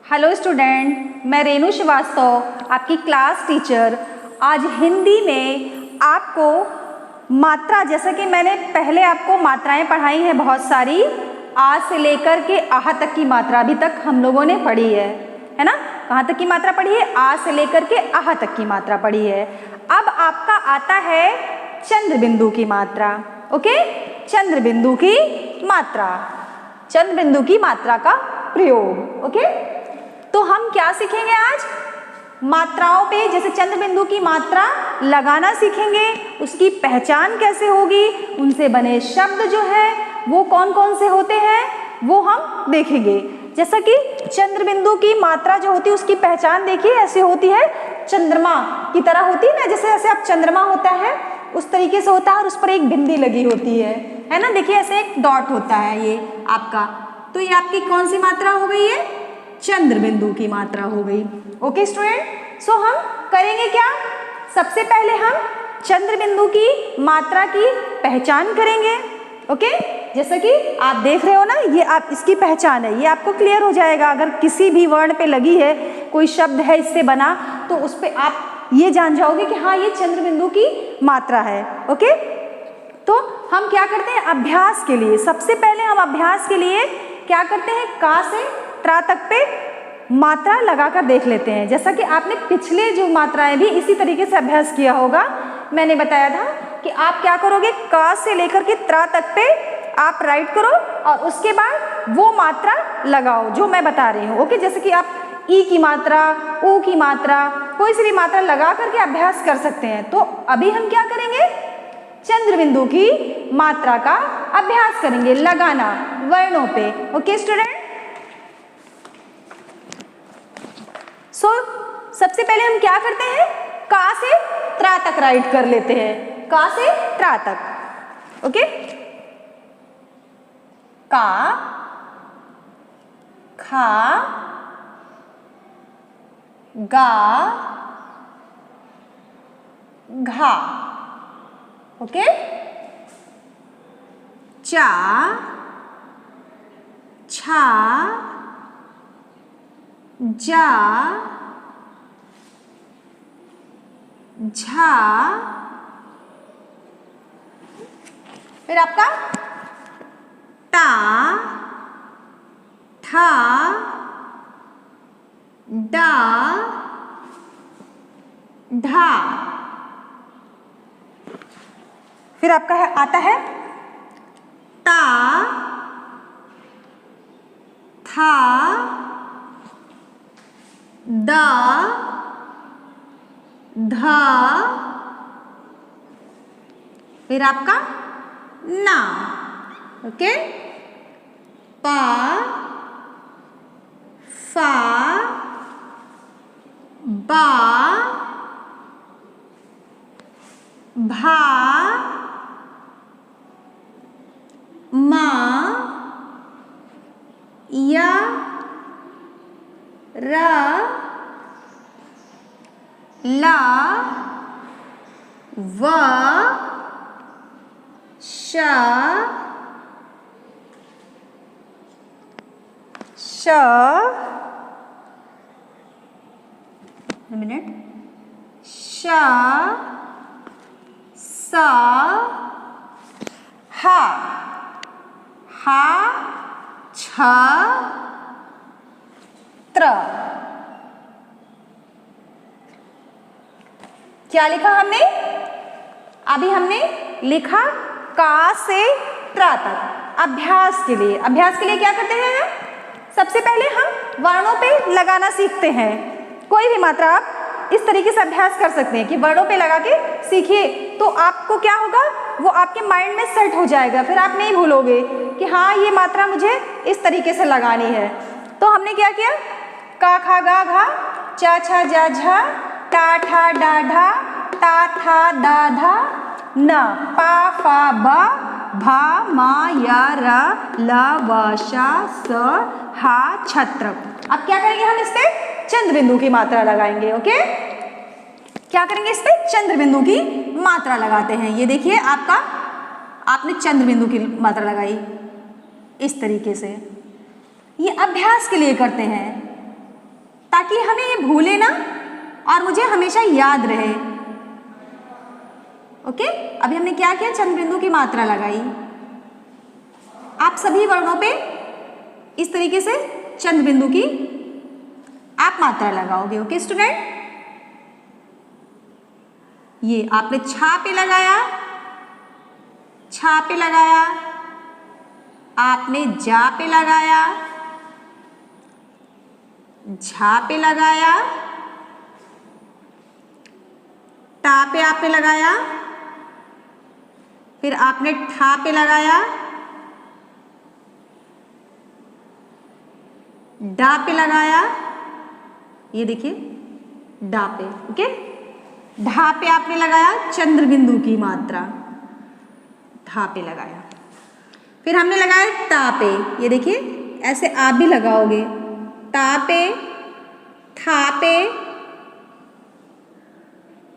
Hello student, मैं रेणु श्रीवास्तव, आपकी class teacher. आज हिंदी में आपको मात्रा, जैसा कि मैंने पहले आपको मात्राएं पढ़ाई हैं बहुत सारी, आ से लेकर के आह तक की मात्रा अभी तक हम लोगों ने पढ़ी है ना। कहाँ तक की मात्रा पढ़ी है? आ से लेकर के आह तक की मात्रा पढ़ी है। अब आपका आता है चंद्र बिंदु की मात्रा। ओके, चंद्र बिंदु की मात्रा, चंद्र बिंदु की मात्रा का प्रयोग। ओके, तो हम क्या सीखेंगे आज? मात्राओं पे, जैसे चंद्र बिंदु की मात्रा लगाना सीखेंगे, उसकी पहचान कैसे होगी, उनसे बने शब्द जो है वो कौन कौन से होते हैं वो हम देखेंगे। जैसा कि चंद्र बिंदु की मात्रा जो होती है उसकी पहचान देखिए, ऐसे होती है, चंद्रमा की तरह होती है ना, जैसे ऐसे आप चंद्रमा होता है उस तरीके से होता है और उस पर एक बिंदी लगी होती है ना। देखिए ऐसे एक डॉट होता है ये आपका, तो ये आपकी कौन सी मात्रा हो गई है? चंद्र बिंदु की मात्रा हो गई। ओके स्टूडेंट, सो हम करेंगे क्या? सबसे पहले हम चंद्र बिंदु की मात्रा की पहचान करेंगे। ओके, जैसा कि आप देख रहे हो ना, ये आप इसकी पहचान है, ये आपको क्लियर हो जाएगा। अगर किसी भी वर्ण पे लगी है, कोई शब्द है इससे बना, तो उस पे आप ये जान जाओगे कि हाँ ये चंद्र बिंदु की मात्रा है। ओके, तो हम क्या करते हैं अभ्यास के लिए? सबसे पहले हम अभ्यास के लिए क्या करते हैं? का से त्रा तक पे मात्रा लगाकर देख लेते हैं। जैसा कि आपने पिछले जो मात्राएं भी इसी तरीके से अभ्यास किया होगा। मैंने बताया था कि आप क्या करोगे, का से लेकर के त्रा तक पे आप राइट करो और उसके बाद वो मात्रा लगाओ जो मैं बता रही हूँ। ओके, जैसे कि आप ई की मात्रा, ऊ की मात्रा, कोई सी भी मात्रा लगा करके अभ्यास कर सकते हैं। तो अभी हम क्या करेंगे? चंद्र बिंदु की मात्रा का अभ्यास करेंगे, लगाना वर्णों पे। ओके स्टूडेंट, सो सबसे पहले हम क्या करते हैं? का से त्रा तक राइट कर लेते हैं, का से त्रा तक। ओके, का, खा, गा, घा। ओके, चा, छा, जा, झा, फिर आपका ता, ठा, डा, ढा। फिर आपका आता है ता, था, दा, धा, फिर आपका ना। ओके, पा, फा, बा, भा, मा, या, रा, ला, वा, शा, श, मिनट, शा, सा, हा, हा, छ, त्र। क्या लिखा हमने? अभी हमने लिखा का से त्रा तक। अभ्यास के लिए, अभ्यास के लिए क्या करते हैं? सबसे पहले हम वर्णों पे लगाना सीखते हैं। कोई भी मात्रा आप इस तरीके से अभ्यास कर सकते हैं कि वर्णों पे लगा के सीखिए, तो आपको क्या होगा, वो आपके माइंड में सेट हो जाएगा। फिर आप नहीं भूलोगे कि हाँ ये मात्रा मुझे इस तरीके से लगानी है। तो हमने क्या किया? का, खा, गा, घा, चा, छा, जा, झा, टा, ठा, डा, ढा, ता, था, दा, धा, न, पा, फा, बा, भा, मा, या, रा, ला, वा, शा, स, हा, छत्र। अब क्या करेंगे? हम इस पे चंद्र बिंदु की मात्रा लगाएंगे। ओके, क्या करेंगे? इस पे चंद्र बिंदु की मात्रा लगाते हैं। ये देखिए आपका, आपने चंद्र बिंदु की मात्रा लगाई इस तरीके से। ये अभ्यास के लिए करते हैं। ताकि हमें ये भूले ना और मुझे हमेशा याद रहे। ओके, अभी हमने क्या किया, चंद्र बिंदु की मात्रा लगाई। आप सभी वर्णों पे इस तरीके से चंद्र बिंदु की आप मात्रा लगाओगे। ओके स्टूडेंट, ये आपने छा पे लगाया, छा पे लगाया, आपने जा पे लगाया, झा पे लगाया, टा पे आपने लगाया, फिर आपने ठा पे लगाया, डा पे लगाया, ये देखिए डा पे। ओके, ढा पे आपने लगाया चंद्र बिंदु की मात्रा, ढा पे लगाया। फिर हमने लगाया टा पे, ये देखिए ऐसे आप भी लगाओगे, टा पे, ठा पे,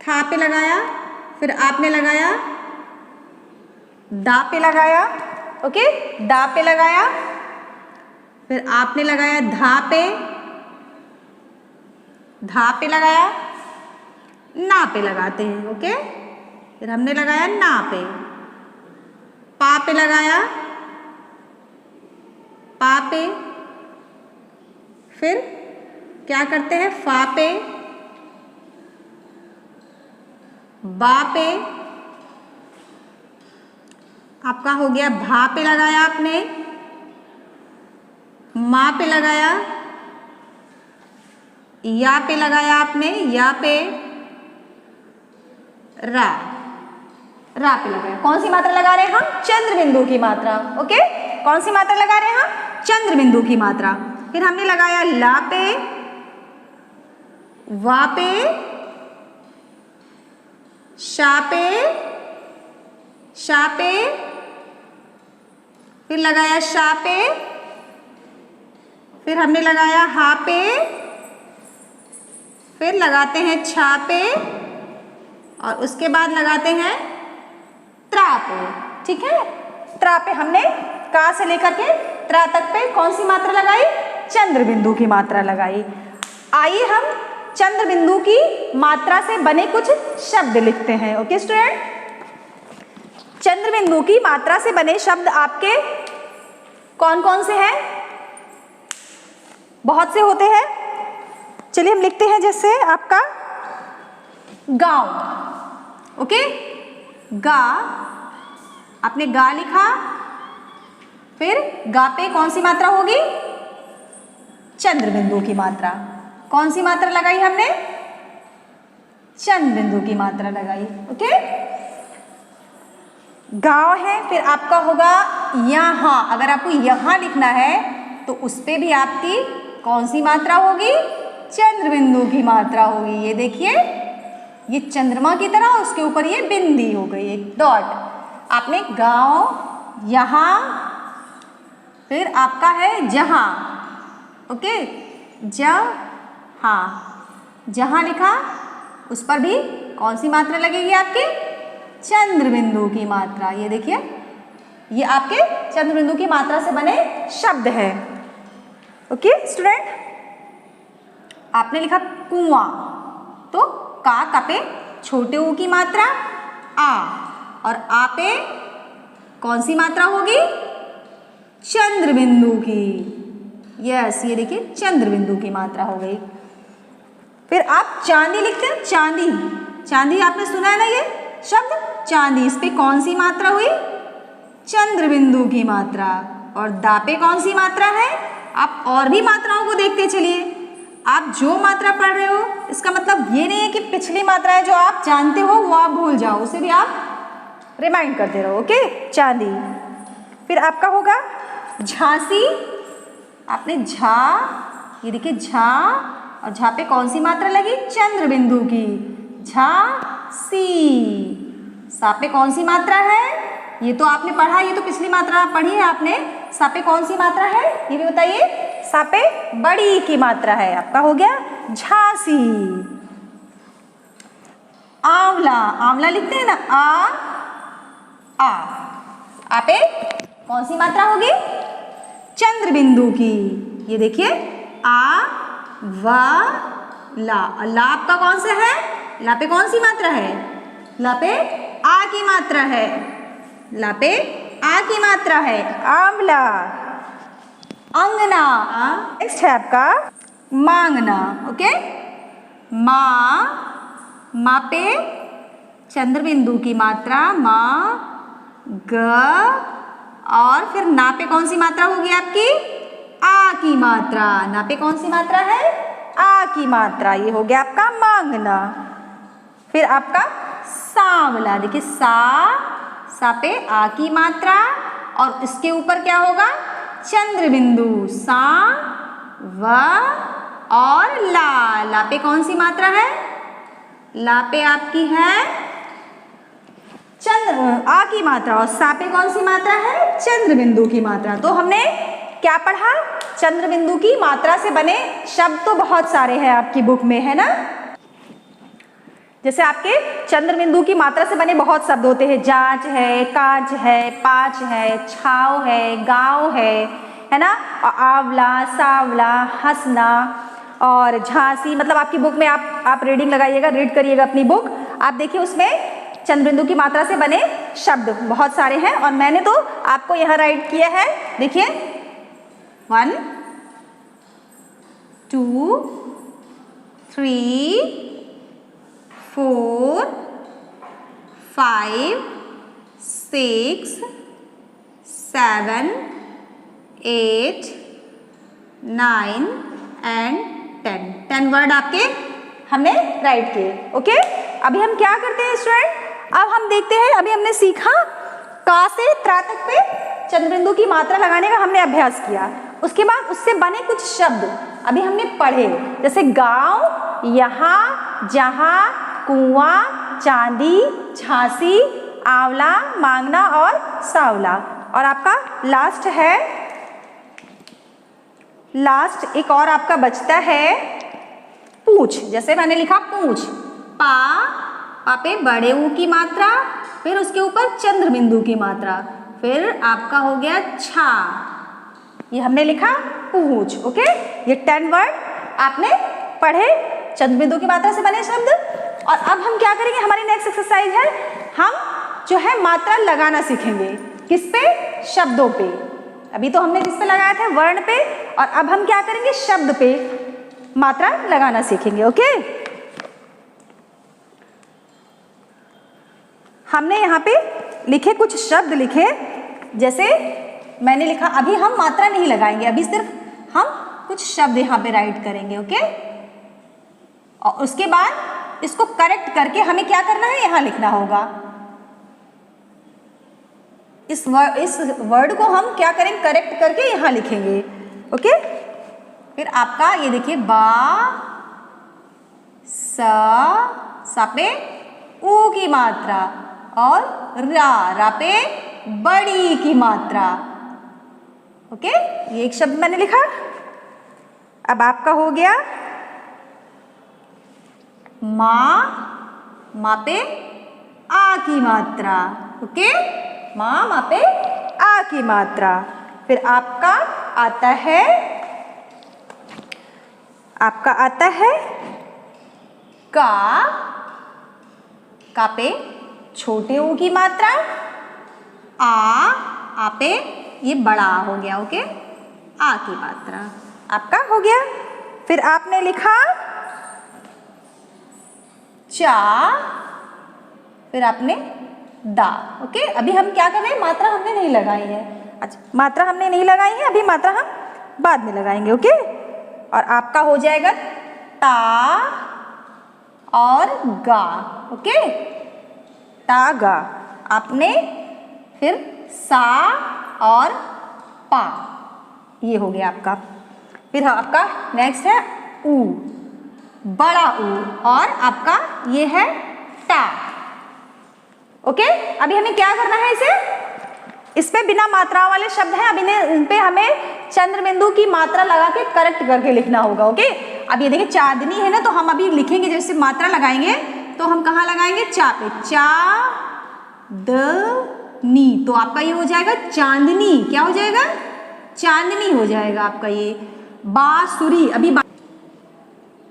ठा पे लगाया, फिर आपने लगाया डा पे लगाया। ओके, डा पे लगाया, फिर आपने लगाया धा पे, धा पे लगाया, ना पे लगाते हैं। ओके, फिर हमने लगाया ना पे, पा पे लगाया, पा पे, फिर क्या करते हैं, फा पे, बा पे, आपका हो गया भा पे लगाया आपने, मा पे लगाया, या पे लगाया आपने, या पे, रा, रा पे लगाया। कौन सी मात्रा लगा रहे हैं हम, चंद्र बिंदु की मात्रा। ओके, कौन सी मात्रा लगा रहे हैं हम, चंद्र बिंदु की मात्रा। फिर हमने लगाया ला पे, वा पे, शा पे, शा पे, फिर लगाया शा पे, फिर हमने लगाया हा पे, फिर लगाते हैं छा पे, और उसके बाद लगाते हैं त्रा पे। ठीक है, त्रा पे हमने का से लेकर के त्रा तक पे कौन सी मात्रा लगाई, चंद्र बिंदु की मात्रा लगाई। आइए हम चंद्र बिंदु की मात्रा से बने कुछ शब्द लिखते हैं। ओके स्टूडेंट, चंद्र बिंदु की मात्रा से बने शब्द आपके कौन कौन से हैं, बहुत से होते हैं। चलिए हम लिखते हैं, जैसे आपका गांव। ओके, गा, आपने गा लिखा, फिर गा पे कौन सी मात्रा होगी, चंद्र बिंदु की मात्रा। कौन सी मात्रा लगाई हमने, चंद्र बिंदु की मात्रा लगाई। ओके, गांव है, फिर आपका होगा यहाँ। अगर आपको यहाँ लिखना है तो उस पे भी आपकी कौन सी मात्रा होगी, चंद्र बिंदु की मात्रा होगी। ये देखिए, ये चंद्रमा की तरह, उसके ऊपर ये बिंदी हो गई, एक डॉट। आपने गांव, यहाँ, फिर आपका है जहाँ। ओके, जहाँ, जहाँ लिखा उस पर भी कौन सी मात्रा लगेगी आपकी, चंद्र बिंदु की मात्रा। ये देखिए, ये आपके चंद्र बिंदु की मात्रा से बने शब्द है। ओके स्टूडेंट, आपने लिखा कुआं, तो का पे छोटे ऊ की मात्रा आ, और आ पे कौन सी मात्रा होगी, चंद्र बिंदु की। यस, ये देखिए चंद्र बिंदु की मात्रा हो गई। फिर आप चांदी लिखते हैं, चांदी, चांदी आपने सुना है ना ये शब्द, चांदी, इस पे कौन सी मात्रा हुई, चंद्र बिंदु की मात्रा। और दा पे कौन सी मात्रा है, आप और भी मात्राओं को देखते चलिए। आप जो मात्रा पढ़ रहे हो, इसका मतलब ये नहीं है कि पिछली मात्राएं जो आप जानते हो वो आप भूल जाओ, उसे भी आप रिमाइंड करते रहो। ओके, चांदी। फिर आपका होगा झांसी, आपने झा, ये देखिए झा, और झा पे कौन सी मात्रा लगी, चंद्र बिंदु की, झांसी। सा पे कौन सी मात्रा है, ये तो आपने पढ़ा, ये तो पिछली मात्रा पढ़ी है आपने। सा पे कौन सी मात्रा है, ये भी बताइए। सा पे बड़ी की मात्रा है, आपका हो गया झांसी। आंवला, आंवला लिखते हैं ना, आ पे कौन सी मात्रा होगी, चंद्र बिंदु की। ये देखिए वा ला। ला आपका कौन सा है? ला पे कौन सी मात्रा है? ला पे आ की मात्रा है। ला पे आ की मात्रा है। आंवला, अंगना। नेक्स्ट है आपका मांगना। ओके, माँ पे चंद्र बिंदु की मात्रा मा, ग, और फिर ना पे कौन सी मात्रा होगी आपकी? आ की मात्रा। ना पे कौन सी मात्रा है? आ की मात्रा। ये हो गया आपका मांगना। फिर आपका सांवला। देखिए सा पे आ की मात्रा और इसके ऊपर क्या होगा? चंद्र बिंदु। सा, व और ला। ला पे कौन सी मात्रा है? ला पे आपकी है आ की मात्रा और सा पे कौन सी मात्रा है? चंद्र बिंदु की मात्रा। तो हमने क्या पढ़ा? चंद्र बिंदु की मात्रा से बने शब्द तो बहुत सारे हैं आपकी बुक में, है ना? जैसे आपके चंद्र बिंदु की मात्रा से बने बहुत शब्द होते हैं। जांच है, कांच है, पाँच है, छाव है, गांव है ना? और आंवला, सांवला, हंसना और झांसी। मतलब आपकी बुक में आप रीडिंग लगाइएगा, रीड करिएगा अपनी बुक। आप देखिए उसमें चंद्र बिंदु की मात्रा से बने शब्द बहुत सारे हैं और मैंने तो आपको यहाँ राइट किया है। देखिए 1 2 3 4 5 6 7 8 9 एंड 10 वर्ड आपके हमने राइट किए। ओके, अभी हम क्या करते हैं स्टूडेंट? अब हम देखते हैं, अभी हमने सीखा का से त्रा तक पे चंद्र बिंदु की मात्रा लगाने का हमने अभ्यास किया। उसके बाद उससे बने कुछ शब्द अभी हमने पढ़े, जैसे गांव, यहाँ, जहाँ, कुआं, चांदी, झांसी, आंवला, मांगना और सांवला। और आपका लास्ट एक और आपका बचता है पूछ। जैसे मैंने लिखा पूछ, पा पे बड़े ऊ की मात्रा, फिर उसके ऊपर चंद्र बिंदु की मात्रा, फिर आपका हो गया छा। ये हमने लिखा पूछ। ओके, ये 10 वर्ड आपने पढ़े चंद्र बिंदु की मात्रा से बने शब्द। और अब हम क्या करेंगे? हमारी नेक्स्ट एक्सरसाइज है, हम जो है मात्रा लगाना सीखेंगे। किस पे? शब्दों पे। अभी तो हमने किस पे लगाया था? वर्ण पे। और अब हम क्या करेंगे? शब्द पे मात्रा लगाना सीखेंगे। ओके, हमने यहाँ पे लिखे कुछ शब्द लिखे, जैसे मैंने लिखा, अभी हम मात्रा नहीं लगाएंगे, अभी सिर्फ हम कुछ शब्द यहाँ पे राइट करेंगे। ओके, और उसके बाद इसको करेक्ट करके हमें क्या करना है? यहाँ लिखना होगा। इस वर्ड को हम क्या करेंगे? करेक्ट करके यहाँ लिखेंगे। ओके, फिर आपका ये देखिए बा, सा पे ऊ की मात्रा और रा पे बड़ी की मात्रा। ओके, ये एक शब्द मैंने लिखा। अब आपका हो गया माँ पे आ की मात्रा। ओके, माँ पे आ की मात्रा। फिर आपका आता है का पे छोटे ऊ की मात्रा, आ पे ये बड़ा हो गया। ओके, आ की मात्रा आपका हो गया। फिर आपने लिखा चा, फिर आपने दा। ओके, अभी हम क्या कर रहे हैं? मात्रा हमने नहीं लगाई है। अच्छा, मात्रा हमने नहीं लगाई है, अभी मात्रा हम बाद में लगाएंगे। ओके, और आपका हो जाएगा ता और गा। ओके, ता गा। आपने फिर सा और पा, ये हो गया आपका। फिर आपका नेक्स्ट है ऊ, बड़ा ऊ, और आपका ये है टा। ओके, अभी हमें क्या करना है? इस पे बिना मात्रा वाले शब्द हैं, अभी इन पे हमें चंद्र बिंदु की मात्रा लगा के करेक्ट करके लिखना होगा। ओके, अब ये देखिए चांदनी है ना, तो हम अभी लिखेंगे, जैसे मात्रा लगाएंगे तो हम कहाँ लगाएंगे? चा पे, चा द नी, तो आपका ये हो जाएगा चांदनी। क्या हो जाएगा? चांदनी हो जाएगा आपका ये। बांसुरी, अभी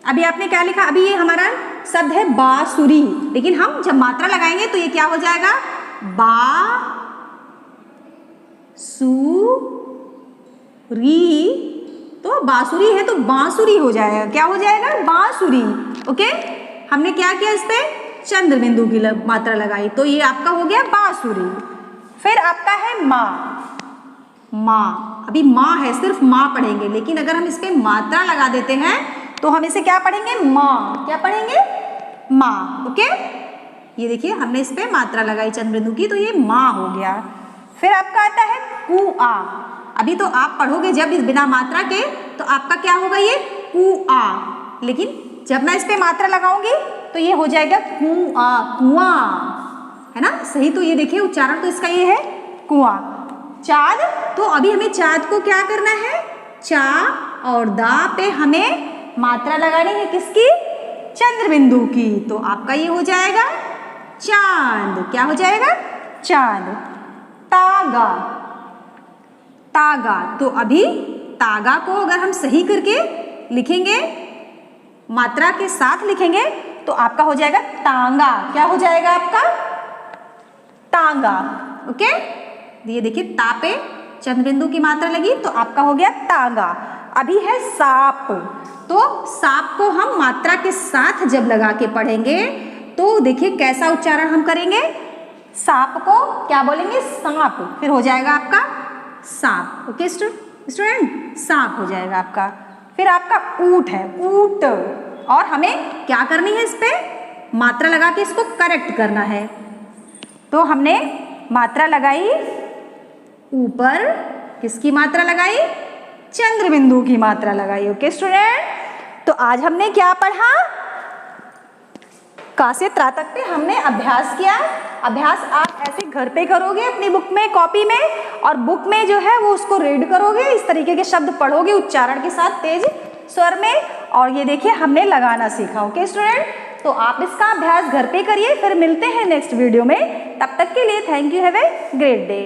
अभी आपने क्या लिखा, अभी ये हमारा शब्द है बांसुरी, लेकिन हम जब मात्रा लगाएंगे तो ये क्या हो जाएगा, बांसुरी, तो बांसुरी है तो बांसुरी हो जाएगा, क्या हो जाएगा, बांसुरी। ओके, हमने क्या किया, इस पे चंद्र बिंदु की मात्रा लगाई, तो ये आपका हो गया बांसुरी। फिर आपका है माँ, माँ, अभी माँ है, सिर्फ माँ पढ़ेंगे, लेकिन अगर हम इस पे मात्रा लगा देते हैं तो हम इसे क्या पढ़ेंगे, माँ, क्या पढ़ेंगे, माँ। ओके, ये देखिए हमने इस पे मात्रा लगाई चंद्र बिंदु की, तो ये माँ हो गया। फिर आपका आता है कुआ, अभी तो आप पढ़ोगे जब इस बिना मात्रा के, तो आपका क्या होगा, ये कुआ, लेकिन जब मैं इस पे मात्रा लगाऊंगी तो ये हो जाएगा कुआ, कुआं, है ना, सही। तो ये देखिए उच्चारण तो इसका ये है कुआं। चाँद, तो अभी हमें चाँद को क्या करना है, चा और दा पे हमें मात्रा लगानी है, किसकी, चंद्र बिंदु की, तो आपका ये हो जाएगा चांद, क्या हो जाएगा, चांद। तागा, तागा, तो अभी तागा को अगर हम सही करके लिखेंगे, मात्रा के साथ लिखेंगे, तो आपका हो जाएगा तांगा, क्या हो जाएगा आपका, तांगा। ओके, ये देखिए ता पे चंद्र बिंदु की मात्रा लगी, तो आपका हो गया तांगा। अभी है सांप, तो सांप को हम मात्रा के साथ जब लगा के पढ़ेंगे तो देखिए कैसा उच्चारण हम करेंगे, सांप को क्या बोलेंगे, सांप, फिर हो जाएगा आपका सांप। ओके स्टूडेंट, सांप हो जाएगा आपका। फिर आपका ऊंट है, ऊंट, और हमें क्या करनी है, इस पे मात्रा लगा के इसको करेक्ट करना है, तो हमने मात्रा लगाई ऊपर, किसकी मात्रा लगाई, चंद्र बिंदु की मात्रा लगाई। ओके स्टूडेंट, तो आज हमने क्या पढ़ा, का से त्रा तक पे हमने अभ्यास किया। अभ्यास आप ऐसे घर पे करोगे अपनी बुक में, कॉपी में, और बुक में जो है वो उसको रीड करोगे, इस तरीके के शब्द पढ़ोगे उच्चारण के साथ तेज स्वर में, और ये देखिए हमने लगाना सीखा। ओके स्टूडेंट, तो आप इसका अभ्यास घर पे करिए, फिर मिलते हैं नेक्स्ट वीडियो में, तब तक के लिए thank you, have a great day.